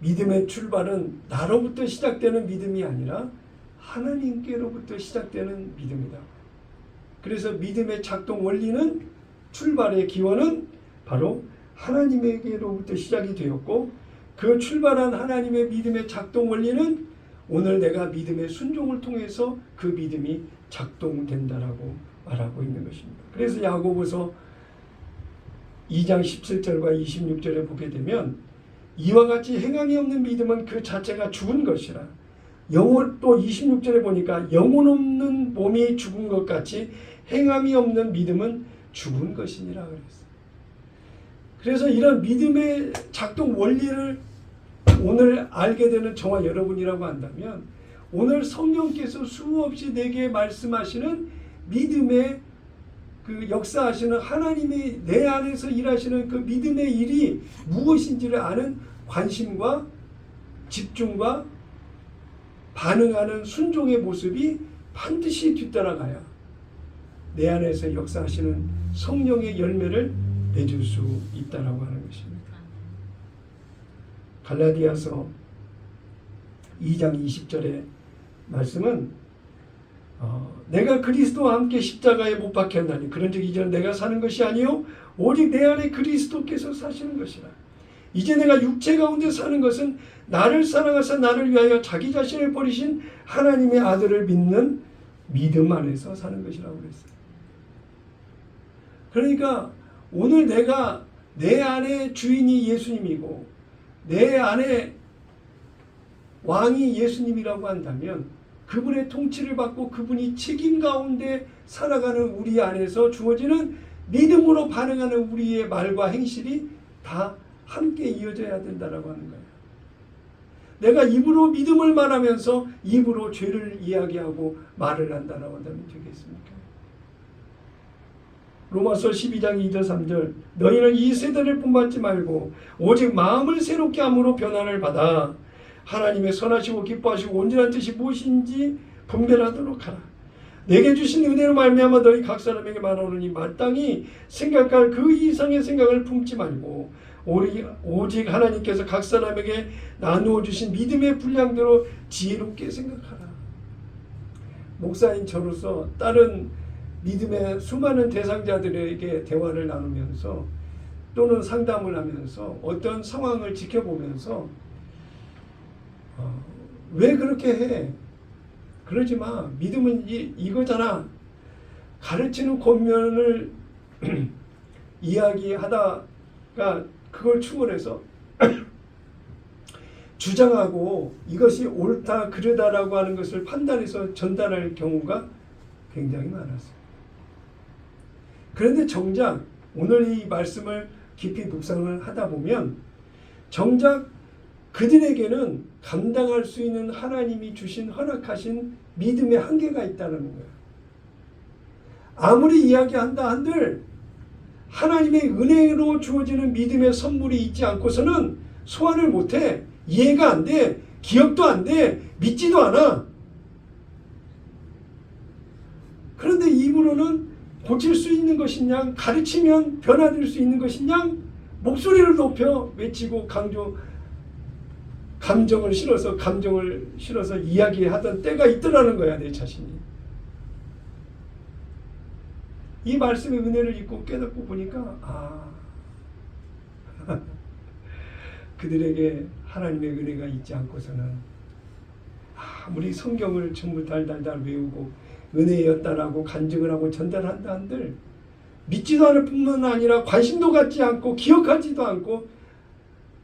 믿음의 출발은 나로부터 시작되는 믿음이 아니라 하나님께로부터 시작되는 믿음이다. 그래서 믿음의 작동 원리는 출발의 기원은 바로 하나님에게로부터 시작이 되었고 그 출발한 하나님의 믿음의 작동 원리는 오늘 내가 믿음의 순종을 통해서 그 믿음이 작동된다라고 말하고 있는 것입니다. 그래서 야고보서 2장 17절과 26절에 보게 되면 이와 같이 행함이 없는 믿음은 그 자체가 죽은 것이라. 또 26절에 보니까 영혼 없는 몸이 죽은 것 같이 행함이 없는 믿음은 죽은 것이니라 그랬어요. 그래서 이런 믿음의 작동 원리를 오늘 알게 되는 저와 여러분이라고 한다면 오늘 성령께서 수없이 내게 말씀하시는 믿음의 그 역사하시는 하나님이 내 안에서 일하시는 그 믿음의 일이 무엇인지를 아는 관심과 집중과 반응하는 순종의 모습이 반드시 뒤따라가야 내 안에서 역사하시는 성령의 열매를 맺을 수 있다라고 하는 것입니다. 갈라디아서 2장 20절의 말씀은 내가 그리스도와 함께 십자가에 못 박혔나니 그런즉 이제는 내가 사는 것이 아니요 오직 내 안에 그리스도께서 사시는 것이라. 이제 내가 육체 가운데 사는 것은 나를 사랑하사 나를 위하여 자기 자신을 버리신 하나님의 아들을 믿는 믿음 안에서 사는 것이라고 그랬어요. 그러니까 오늘 내가 내 안에 주인이 예수님이고 내 안에 왕이 예수님이라고 한다면 그분의 통치를 받고 그분이 책임 가운데 살아가는 우리 안에서 주어지는 믿음으로 반응하는 우리의 말과 행실이 다 함께 이어져야 된다라고 하는 거예요. 내가 입으로 믿음을 말하면서 입으로 죄를 이야기하고 말을 한다라고 한다면 되겠습니까? 로마서 12장 2절 3절 너희는 이 세대를 본받지 말고 오직 마음을 새롭게 함으로 변화를 받아 하나님의 선하시고 기뻐하시고 온전한 뜻이 무엇인지 분별하도록 하라. 내게 주신 은혜로 말미암아 너희 각 사람에게 말하노니 마땅히 생각할 그 이상의 생각을 품지 말고 오직 하나님께서 각 사람에게 나누어 주신 믿음의 분량대로 지혜롭게 생각하라. 목사인 저로서 다른 믿음의 수많은 대상자들에게 대화를 나누면서 또는 상담을 하면서 어떤 상황을 지켜보면서 왜 그렇게 해? 그러지 마. 믿음은 이거잖아. 가르치는 권면을 이야기하다가 그걸 추월해서 주장하고 이것이 옳다 그르다라고 하는 것을 판단해서 전달할 경우가 굉장히 많았어요. 그런데 정작 오늘 이 말씀을 깊이 묵상을 하다 보면 정작 그들에게는 감당할 수 있는 하나님이 주신 허락하신 믿음의 한계가 있다는 거예요. 아무리 이야기한다 한들 하나님의 은혜로 주어지는 믿음의 선물이 있지 않고서는 소화를 못해. 이해가 안 돼. 기억도 안 돼. 믿지도 않아. 그런데 입으로는 고칠 수 있는 것이냐, 가르치면 변화될 수 있는 것이냐, 목소리를 높여 외치고 감정을 실어서 이야기하던 때가 있더라는 거야, 내 자신이. 이 말씀의 은혜를 읽고 깨닫고 보니까 그들에게 하나님의 은혜가 있지 않고서는 아무리 성경을 전부 달달달 외우고 은혜였다라고 간증을 하고 전달한다 한들 믿지도 않을 뿐만 아니라 관심도 갖지 않고 기억하지도 않고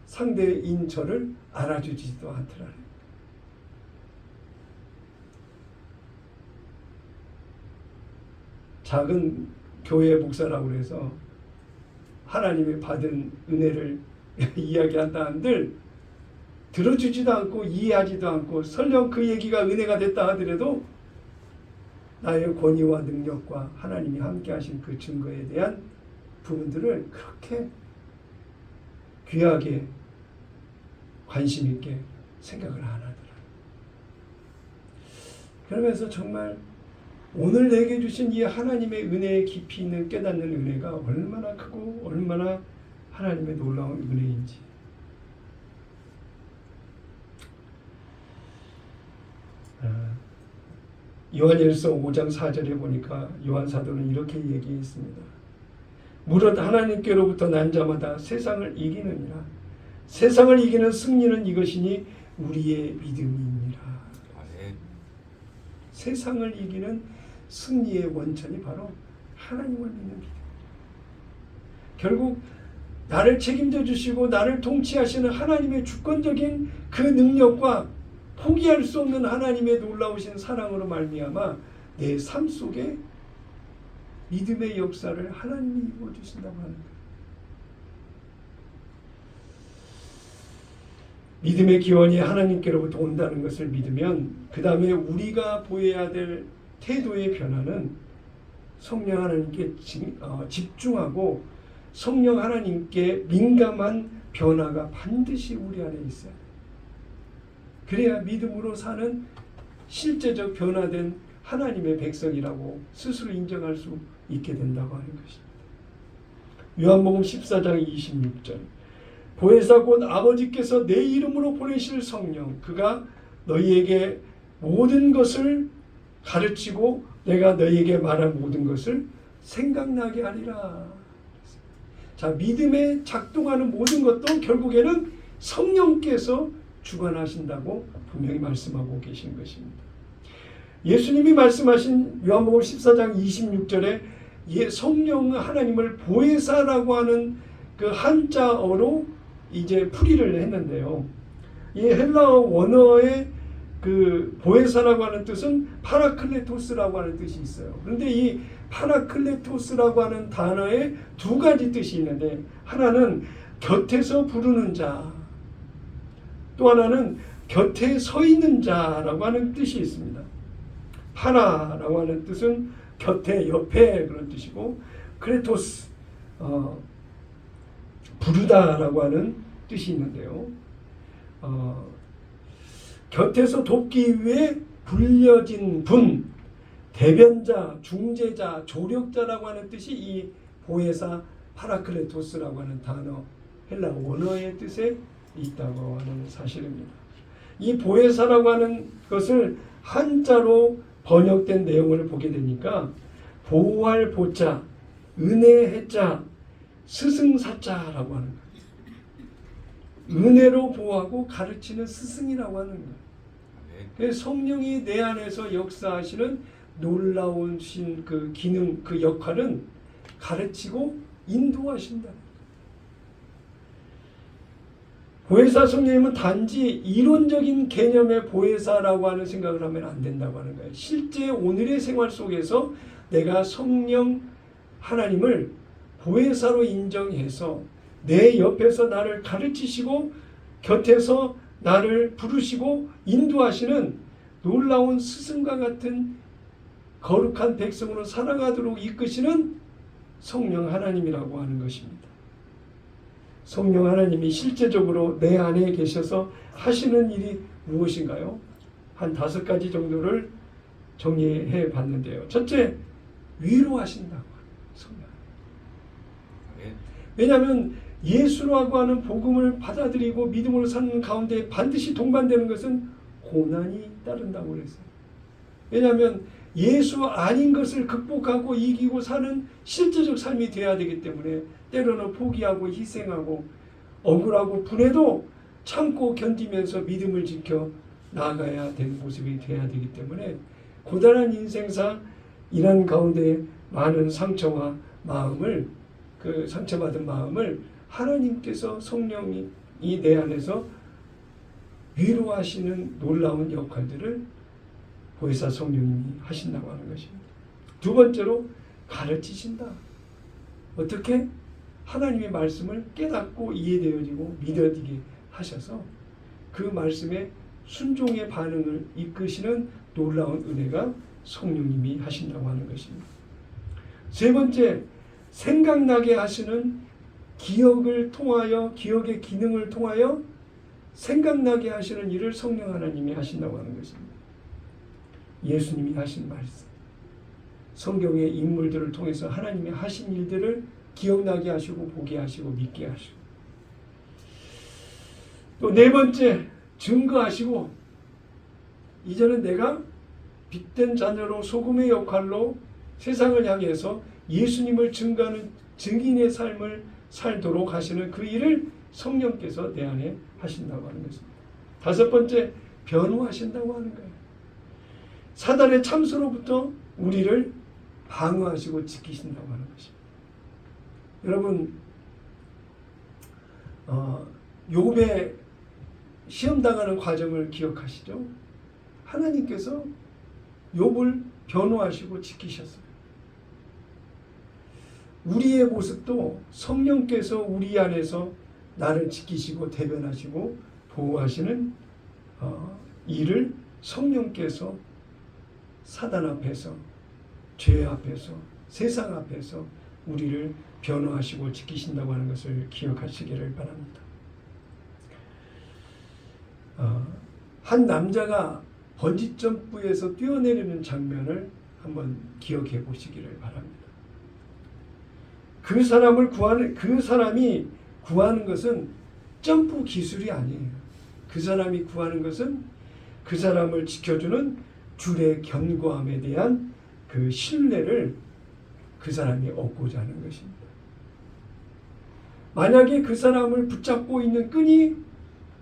상대인 저를 알아주지도 않더라는 거예요. 작은 교회 목사라고 해서 하나님이 받은 은혜를 이야기한다 한들 들어주지도 않고 이해하지도 않고 설령 그 얘기가 은혜가 됐다 하더라도 나의 권위와 능력과 하나님이 함께 하신 그 증거에 대한 부분들을 그렇게 귀하게 관심 있게 생각을 안 하더라. 그러면서 정말 오늘 내게 주신 이 하나님의 은혜의 깊이 있는 깨닫는 은혜가 얼마나 크고 얼마나 하나님의 놀라운 은혜인지. 요한일서 5장 4절에 보니까 요한 사도는 이렇게 얘기했습니다. 무릇 하나님께로부터 난 자마다 세상을 이기느니라. 세상을 이기는 승리는 이것이니 우리의 믿음이니라. 세상을 이기는 승리의 원천이 바로 하나님을 믿는 믿음. 결국 나를 책임져 주시고 나를 통치하시는 하나님의 주권적인 그 능력과 포기할 수 없는 하나님의 놀라우신 사랑으로 말미암아 내 삶 속에 믿음의 역사를 하나님이 이루어주신다고 하는 거예요. 믿음의 기원이 하나님께로부터 온다는 것을 믿으면 그 다음에 우리가 보여야 될 태도의 변화는 성령 하나님께 집중하고 성령 하나님께 민감한 변화가 반드시 우리 안에 있어요. 그래야 믿음으로 사는 실제적 변화된 하나님의 백성이라고 스스로 인정할 수 있게 된다고 하는 것입니다. 요한복음 14장 26절 보혜사 곧 아버지께서 내 이름으로 보내실 성령 그가 너희에게 모든 것을 가르치고 내가 너희에게 말한 모든 것을 생각나게 하리라. 자, 믿음에 작동하는 모든 것도 결국에는 성령께서 주관하신다고 분명히 말씀하고 계신 것입니다. 예수님이 말씀하신 요한복음 14장 26절에 성령 하나님을 보혜사라고 하는 그 한자어로 이제 풀이를 했는데요. 이 헬라어 원어의 그 보혜사라고 하는 뜻은 파라클레토스라고 하는 뜻이 있어요. 그런데 이 파라클레토스라고 하는 단어에 두 가지 뜻이 있는데 하나는 곁에서 부르는 자, 또 하나는 곁에 서 있는 자라고 하는 뜻이 있습니다. 파라라고 하는 뜻은 곁에, 옆에 그런 뜻이고 클레토스, 부르다라고 하는 뜻이 있는데요. 곁에서 돕기 위해 불려진 분, 대변자, 중재자, 조력자라고 하는 뜻이 이 보혜사 파라클레토스라고 하는 단어 헬라 원어의 뜻에 있다고 하는 사실입니다. 이 보혜사라고 하는 것을 한자로 번역된 내용을 보게 되니까 보호할 보자, 은혜해자, 스승사자라고 하는 거예요. 은혜로 보호하고 가르치는 스승이라고 하는 거예요. 그래서 성령이 내 안에서 역사하시는 놀라우신 그 기능, 그 역할은 가르치고 인도하신다. 보혜사 성령님은 단지 이론적인 개념의 보혜사라고 하는 생각을 하면 안 된다고 하는 거예요. 실제 오늘의 생활 속에서 내가 성령 하나님을 보혜사로 인정해서 내 옆에서 나를 가르치시고 곁에서 나를 부르시고 인도하시는 놀라운 스승과 같은 거룩한 백성으로 살아가도록 이끄시는 성령 하나님이라고 하는 것입니다. 성령 하나님이 실제적으로 내 안에 계셔서 하시는 일이 무엇인가요? 한 5가지 정도를 정리해 봤는데요. 첫째, 위로하신다고 합니다. 성령. 왜냐하면 예수라고 하는 복음을 받아들이고 믿음으로 사는 가운데 반드시 동반되는 것은 고난이 따른다고 그랬어요. 왜냐하면 예수 아닌 것을 극복하고 이기고 사는 실제적 삶이 되어야 되기 때문에 때로는 포기하고 희생하고 억울하고 분해도 참고 견디면서 믿음을 지켜 나아가야 되는 모습이 되어야 되기 때문에 고단한 인생사 이런 가운데 많은 상처와 마음을 그 상처받은 마음을 하나님께서 성령이 내 안에서 위로하시는 놀라운 역할들을 보혜사 성령님이 하신다고 하는 것입니다. 두 번째로 가르치신다. 어떻게? 하나님의 말씀을 깨닫고 이해되어지고 믿어지게 하셔서 그 말씀에 순종의 반응을 이끄시는 놀라운 은혜가 성령님이 하신다고 하는 것입니다. 세 번째, 생각나게 하시는 기억을 통하여 기억의 기능을 통하여 생각나게 하시는 일을 성령 하나님이 하신다고 하는 것입니다. 예수님이 하신 말씀, 성경의 인물들을 통해서 하나님이 하신 일들을 기억나게 하시고 보게 하시고 믿게 하시고 또 네 번째, 증거하시고 이제는 내가 빛된 자녀로 소금의 역할로 세상을 향해서 예수님을 증거하는 증인의 삶을 살도록 하시는 그 일을 성령께서 내 안에 하신다고 하는 것입니다. 다섯 번째, 변호하신다고 하는 거예요. 사단의 참소로부터 우리를 방어하시고 지키신다고 하는 것입니다. 여러분, 욥의 시험당하는 과정을 기억하시죠? 하나님께서 욥을 변호하시고 지키셨어요. 우리의 모습도 성령께서 우리 안에서 나를 지키시고 대변하시고 보호하시는 일을 성령께서 사단 앞에서 죄 앞에서 세상 앞에서 우리를 변호하시고 지키신다고 하는 것을 기억하시기를 바랍니다. 한 남자가 번지점프에서 뛰어내리는 장면을 한번 기억해 보시기를 바랍니다. 그 사람이 구하는 것은 점프 기술이 아니에요. 그 사람이 구하는 것은 그 사람을 지켜주는 줄의 견고함에 대한 그 신뢰를 그 사람이 얻고자 하는 것입니다. 만약에 그 사람을 붙잡고 있는 끈이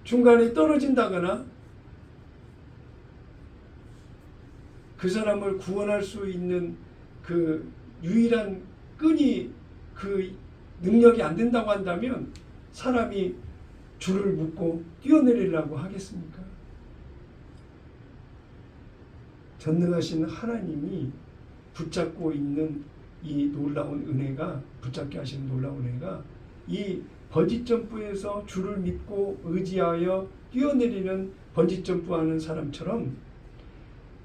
중간에 떨어진다거나 그 사람을 구원할 수 있는 그 유일한 끈이 그 능력이 안 된다고 한다면 사람이 줄을 묶고 뛰어내리려고 하겠습니까? 전능하신 하나님이 붙잡고 있는 이 놀라운 은혜가 붙잡게 하시는 놀라운 은혜가 이 번지점프에서 줄을 믿고 의지하여 뛰어내리는 번지점프하는 사람처럼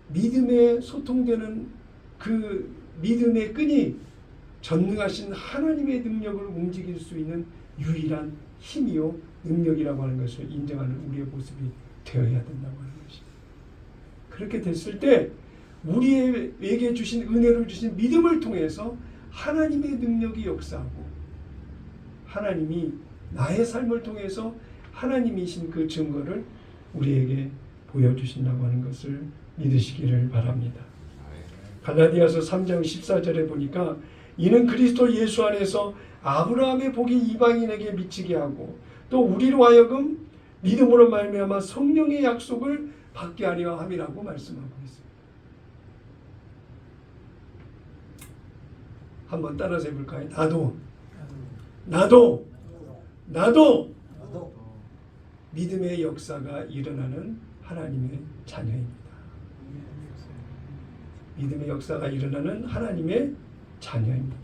믿음에 소통되는 그 믿음의 끈이 전능하신 하나님의 능력을 움직일 수 있는 유일한 힘이요 능력이라고 하는 것을 인정하는 우리의 모습이 되어야 된다고 하는 것입니다. 그렇게 됐을 때 우리에게 주신 은혜를 주신 믿음을 통해서 하나님의 능력이 역사하고 하나님이 나의 삶을 통해서 하나님이신 그 증거를 우리에게 보여주신다고 하는 것을 믿으시기를 바랍니다. 갈라디아서 3장 14절에 보니까 이는 그리스도 예수 안에서 아브라함의 복이 이방인에게 미치게 하고 또 우리로 하여금 믿음으로 말미암아 성령의 약속을 받게 하려 함이라고 말씀하고 있습니다. 한번 따라서 해볼까요? 나도 믿음의 역사가 일어나는 하나님의 자녀입니다. 믿음의 역사가 일어나는 하나님의 자녀입니다.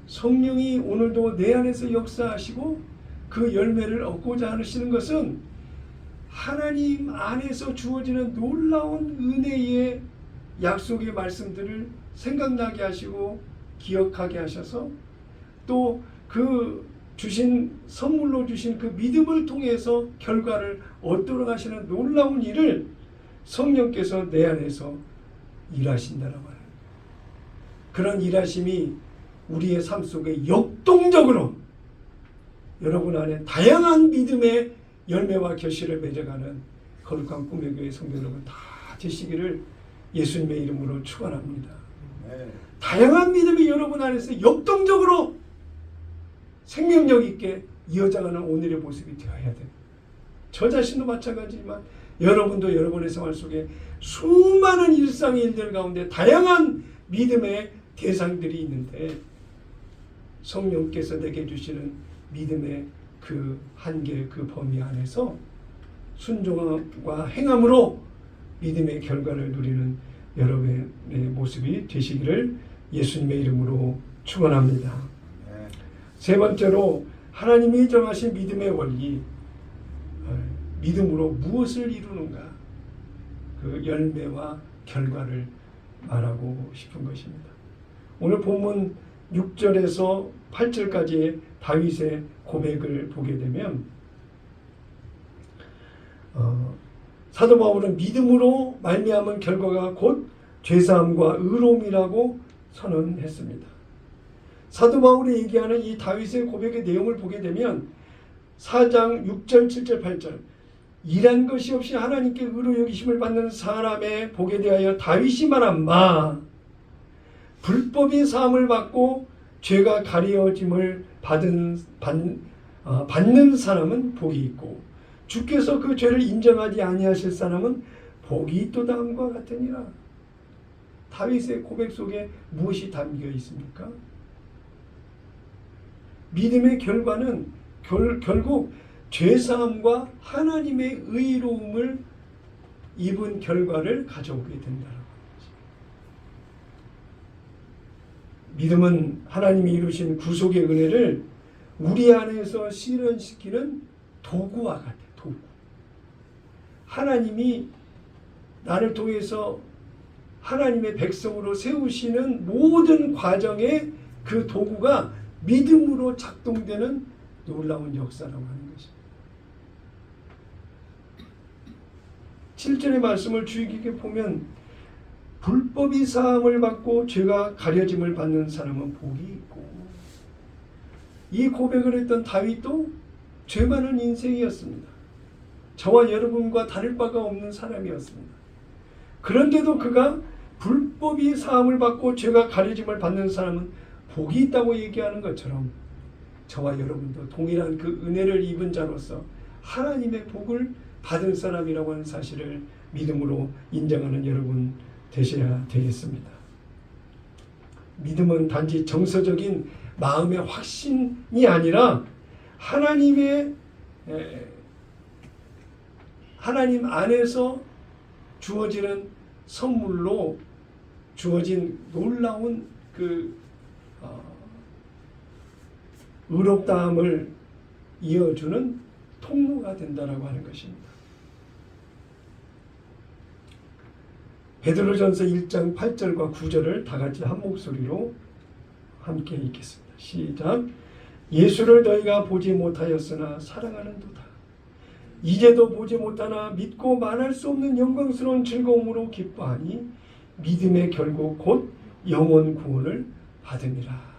성령이 오늘도 내 안에서 역사하시고 그 열매를 얻고자 하시는 것은 하나님 안에서 주어지는 놀라운 은혜의 약속의 말씀들을 생각나게 하시고 기억하게 하셔서 또 그 주신 선물로 주신 그 믿음을 통해서 결과를 얻도록 하시는 놀라운 일을 성령께서 내 안에서 일하신다라고 하는 그런 일하심이 우리의 삶 속에 역동적으로 여러분 안에 다양한 믿음의 열매와 결실을 맺어가는 거룩한 꿈의 교회 성도 여러분 다 되시기를 예수님의 이름으로 축원합니다. 다양한 믿음이 여러분 안에서 역동적으로 생명력 있게 이어져가는 오늘의 모습이 되어야 돼요. 저 자신도 마찬가지지만 여러분도 여러분의 생활 속에 수많은 일상의 일들 가운데 다양한 믿음의 대상들이 있는데 성령께서 내게 주시는 믿음의 그 한계, 그 범위 안에서 순종과 행함으로 믿음의 결과를 누리는 여러분의 모습이 되시기를 예수님의 이름으로 축원합니다. 세 번째로 하나님이 정하신 믿음의 원리, 믿음으로 무엇을 이루는가, 그 열매와 결과를 말하고 싶은 것입니다. 오늘 본문 6절에서 8절까지의 다윗의 고백을 보게 되면 사도 바울은 믿음으로 말미암은 결과가 곧 죄사함과 의로움이라고 선언했습니다. 사도 바울이 얘기하는 이 다윗의 고백의 내용을 보게 되면 4장 6절, 7절, 8절 일한 것이 없이 하나님께 의로 여기심을 받는 사람의 복에 대하여 다윗이 말한 바 불법이 사함을 받고 죄가 가려짐을 받는 사람은 복이 있고 주께서 그 죄를 인정하지 아니하실 사람은 복이 있도다 함과 같으니라. 다윗의 고백 속에 무엇이 담겨 있습니까? 믿음의 결과는 결국 죄사함과 하나님의 의로움을 입은 결과를 가져오게 된다는 거죠. 믿음은 하나님이 이루신 구속의 은혜를 우리 안에서 실현시키는 도구와 같아요. 도구. 하나님이 나를 통해서 하나님의 백성으로 세우시는 모든 과정의 그 도구가 믿음으로 작동되는 놀라운 역사라고 하는 것입니다. 7절의 말씀을 주의 깊게 보면 불법이 사함을 받고 죄가 가려짐을 받는 사람은 복이 있고, 이 고백을 했던 다윗도 죄 많은 인생이었습니다. 저와 여러분과 다를 바가 없는 사람이었습니다. 그런데도 그가 불법이 사함을 받고 죄가 가려짐을 받는 사람은 복이 있다고 얘기하는 것처럼 저와 여러분도 동일한 그 은혜를 입은 자로서 하나님의 복을 받은 사람이라고 하는 사실을 믿음으로 인정하는 여러분 되셔야 되겠습니다. 믿음은 단지 정서적인 마음의 확신이 아니라 하나님 안에서 주어지는 선물로 주어진 놀라운 그 의롭다함을 이어주는 통로가 된다라고 하는 것입니다. 베드로전서 1장 8절과 9절을 다 같이 한 목소리로 함께 읽겠습니다. 시작. 예수를 너희가 보지 못하였으나 사랑하는도다. 이제도 보지 못하나 믿고 말할 수 없는 영광스러운 즐거움으로 기뻐하니 믿음의 결국 곧 영원 구원을 받으니라.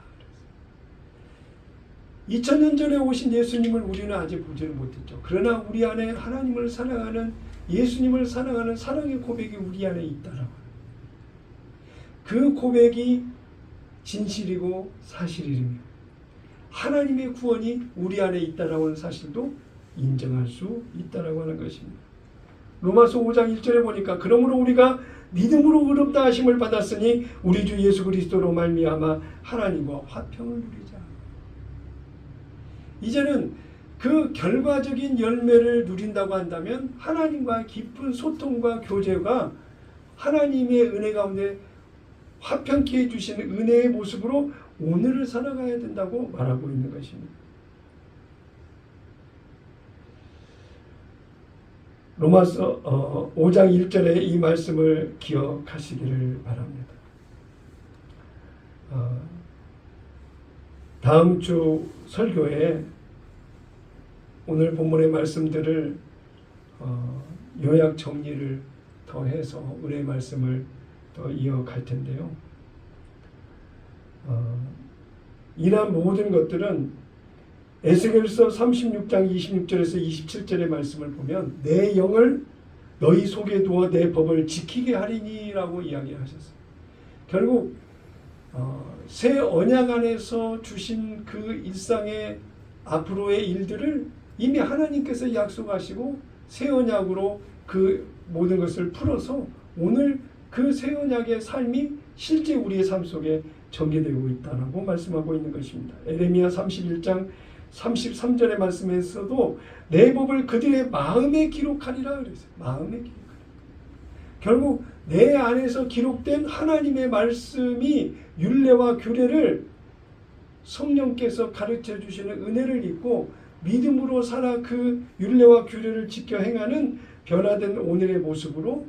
2000년 전에 오신 예수님을 우리는 아직 보지는 못했죠. 그러나 우리 안에 하나님을 사랑하는, 예수님을 사랑하는 사랑의 고백이 우리 안에 있다라고. 그 고백이 진실이고 사실이며 하나님의 구원이 우리 안에 있다라고 하는 사실도 인정할 수 있다라고 하는 것입니다. 로마서 5장 1절에 보니까 그러므로 우리가 믿음으로 의롭다 하심을 받았으니 우리 주 예수 그리스도로 말미암아 하나님과 화평을 누리자. 이제는 그 결과적인 열매를 누린다고 한다면 하나님과 깊은 소통과 교제가 하나님의 은혜 가운데 화평케 해주시는 은혜의 모습으로 오늘을 살아가야 된다고 말하고 있는 것입니다. 로마서 5장 1절의 이 말씀을 기억하시기를 바랍니다. 다음 주 설교에 오늘 본문의 말씀들을 요약 정리를 더해서 은혜의 말씀을 더 이어갈 텐데요. 이러한 모든 것들은 에스겔서 36장 26절에서 27절의 말씀을 보면 내 영을 너희 속에 두어 내 법을 지키게 하리니라고 이야기하셨어요. 결국 새 언약 안에서 주신 그 일상의 앞으로의 일들을 이미 하나님께서 약속하시고 새 언약으로 그 모든 것을 풀어서 오늘 그 새 언약의 삶이 실제 우리의 삶 속에 전개되고 있다라고 말씀하고 있는 것입니다. 에레미야 31장 33절의 말씀에서도 내 법을 그들의 마음에 기록하리라 그랬어요. 마음에 기록하리라. 결국 내 안에서 기록된 하나님의 말씀이 율례와 규례를 성령께서 가르쳐 주시는 은혜를 입고 믿음으로 살아 그 율례와 규례를 지켜 행하는 변화된 오늘의 모습으로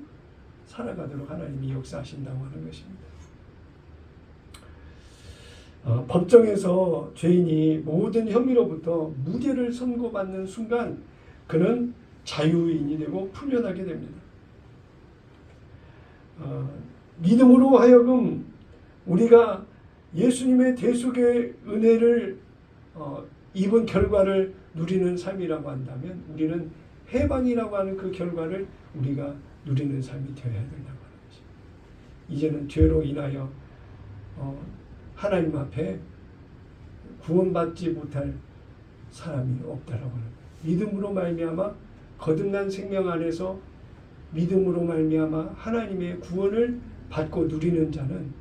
살아가도록 하나님이 역사하신다고 하는 것입니다. 법정에서 죄인이 모든 혐의로부터 무죄를 선고받는 순간 그는 자유인이 되고 풀려나게 됩니다. 믿음으로 하여금 우리가 예수님의 대속의 은혜를 입은 결과를 누리는 삶이라고 한다면 우리는 해방이라고 하는 그 결과를 우리가 누리는 삶이 되어야 된다고 하는 것입니다. 이제는 죄로 인하여 하나님 앞에 구원받지 못할 사람이 없다라고 하는 거예요. 믿음으로 말미암아 거듭난 생명 안에서 믿음으로 말미암아 하나님의 구원을 받고 누리는 자는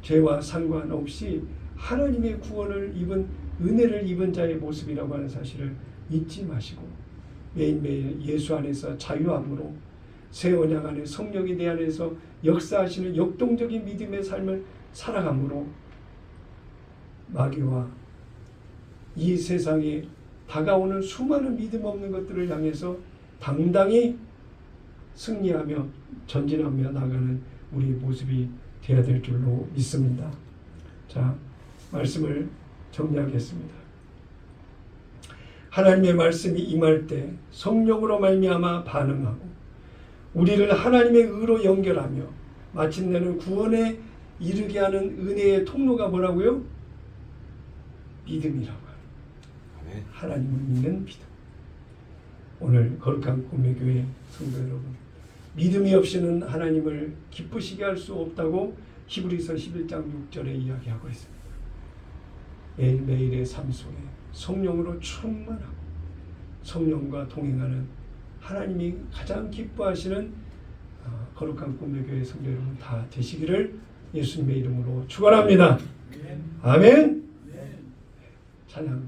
죄와 상관없이 하나님의 구원을 입은 은혜를 입은 자의 모습이라고 하는 사실을 잊지 마시고 매일매일 예수 안에서 자유함으로 새 언약 안에 성령이 내 안에서 역사하시는 역동적인 믿음의 삶을 살아감으로 마귀와 이 세상에 다가오는 수많은 믿음 없는 것들을 향해서 당당히 승리하며 전진하며 나가는 우리 모습이 되어야 될 줄로 믿습니다. 자, 말씀을 정리하겠습니다. 하나님의 말씀이 임할 때 성령으로 말미암아 반응하고 우리를 하나님의 의로 연결하며 마침내는 구원에 이르게 하는 은혜의 통로가 뭐라고요? 믿음이라고 하는 하나님을 믿는 믿음. 오늘 거룩한 꿈의 교회 성도 여러분, 믿음이 없이는 하나님을 기쁘시게 할 수 없다고 히브리서 11장 6절에 이야기하고 있습니다. 매일매일의 삶 속에 성령으로 충만하고 성령과 동행하는 하나님이 가장 기뻐하시는 거룩한 꿈의 교회 성도 여러분 다 되시기를 예수님의 이름으로 축원합니다. 아멘. 찬양.